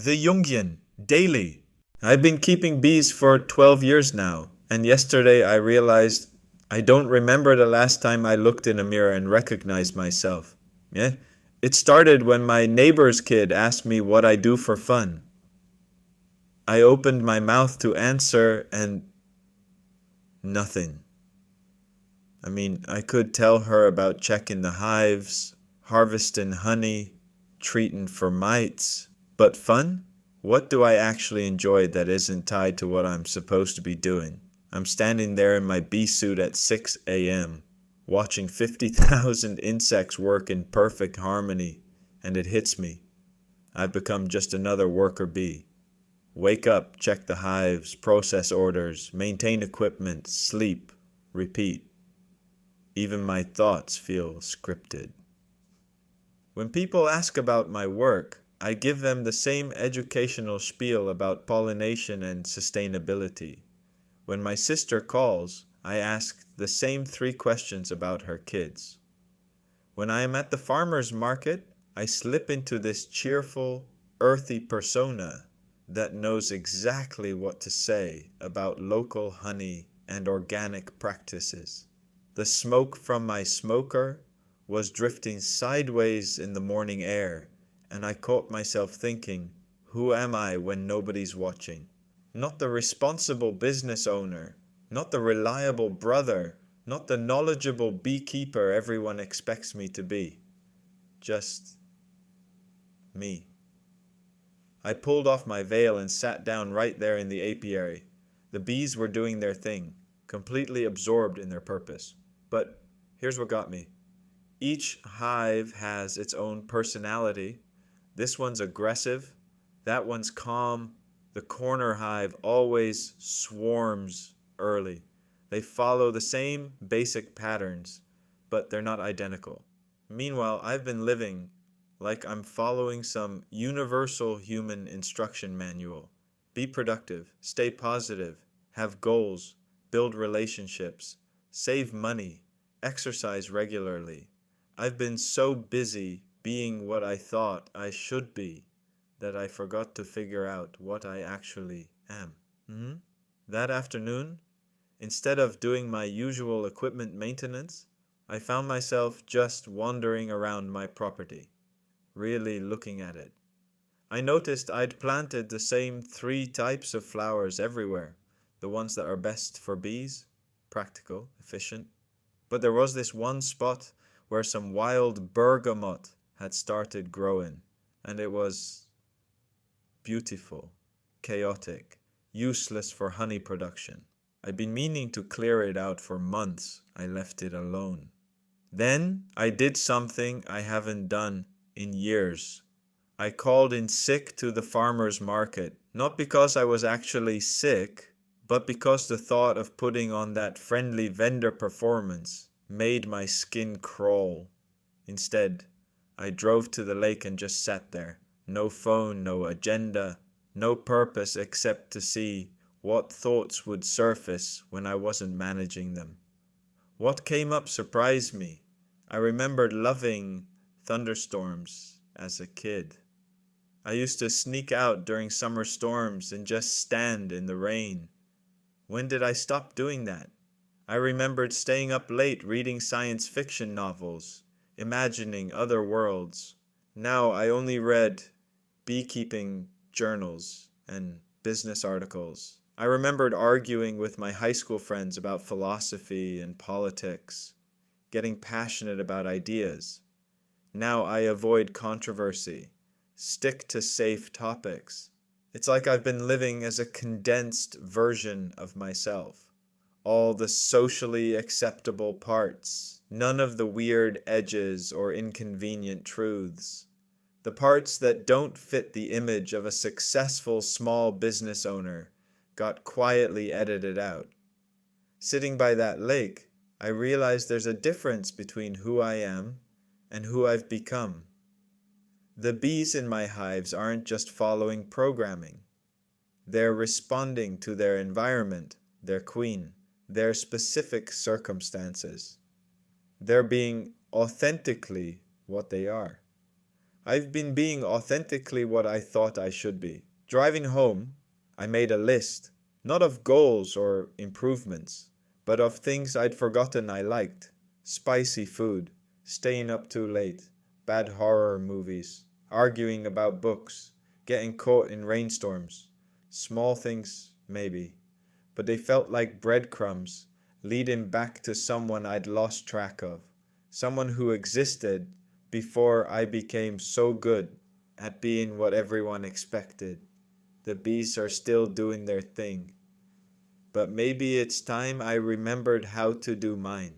The Jungian, daily. I've been keeping bees for 12 years now, and yesterday I realized I don't remember the last time I looked in a mirror and recognized myself. Yeah? It started when my neighbor's kid asked me what I do for fun. I opened my mouth to answer and nothing. I could tell her about checking the hives, harvesting honey, treating for mites, but fun? What do I actually enjoy that isn't tied to what I'm supposed to be doing? I'm standing there in my bee suit at 6 a.m., watching 50,000 insects work in perfect harmony, and it hits me. I've become just another worker bee. Wake up, check the hives, process orders, maintain equipment, sleep, repeat. Even my thoughts feel scripted. When people ask about my work, I give them the same educational spiel about pollination and sustainability. When my sister calls, I ask the same 3 questions about her kids. When I am at the farmer's market, I slip into this cheerful, earthy persona that knows exactly what to say about local honey and organic practices. The smoke from my smoker was drifting sideways in the morning air, and I caught myself thinking, who am I when nobody's watching? Not the responsible business owner, not the reliable brother, not the knowledgeable beekeeper everyone expects me to be. Just me. I pulled off my veil and sat down right there in the apiary. The bees were doing their thing, completely absorbed in their purpose. But here's what got me. Each hive has its own personality. This one's aggressive, that one's calm. The corner hive always swarms early. They follow the same basic patterns, but they're not identical. Meanwhile, I've been living like I'm following some universal human instruction manual. Be productive, stay positive, have goals, build relationships, save money, exercise regularly. I've been so busy being what I thought I should be that I forgot to figure out what I actually am. That afternoon, instead of doing my usual equipment maintenance, I found myself just wandering around my property, really looking at it. I noticed I'd planted the same 3 types of flowers everywhere, the ones that are best for bees, practical, efficient. But there was this one spot where some wild bergamot had started growing, and it was beautiful, chaotic, useless for honey production. I'd been meaning to clear it out for months. I left it alone. Then I did something I haven't done in years. I called in sick to the farmer's market, not because I was actually sick, but because the thought of putting on that friendly vendor performance made my skin crawl. Instead, I drove to the lake and just sat there. No phone, no agenda, no purpose except to see what thoughts would surface when I wasn't managing them. What came up surprised me. I remembered loving thunderstorms as a kid. I used to sneak out during summer storms and just stand in the rain. When did I stop doing that? I remembered staying up late reading science fiction novels, imagining other worlds. Now I only read beekeeping journals and business articles. I remembered arguing with my high school friends about philosophy and politics, getting passionate about ideas. Now I avoid controversy, stick to safe topics. It's like I've been living as a condensed version of myself. All the socially acceptable parts, none of the weird edges or inconvenient truths. The parts that don't fit the image of a successful small business owner got quietly edited out. Sitting by that lake, I realized there's a difference between who I am and who I've become. The bees in my hives aren't just following programming. They're responding to their environment, their queen, their specific circumstances. They're being authentically what they are. I've been being authentically what I thought I should be. Driving home, I made a list, not of goals or improvements, but of things I'd forgotten I liked. Spicy food, staying up too late, bad horror movies, arguing about books, getting caught in rainstorms. Small things, maybe, but they felt like breadcrumbs leading back to someone I'd lost track of, someone who existed before I became so good at being what everyone expected. The bees are still doing their thing, but maybe it's time I remembered how to do mine.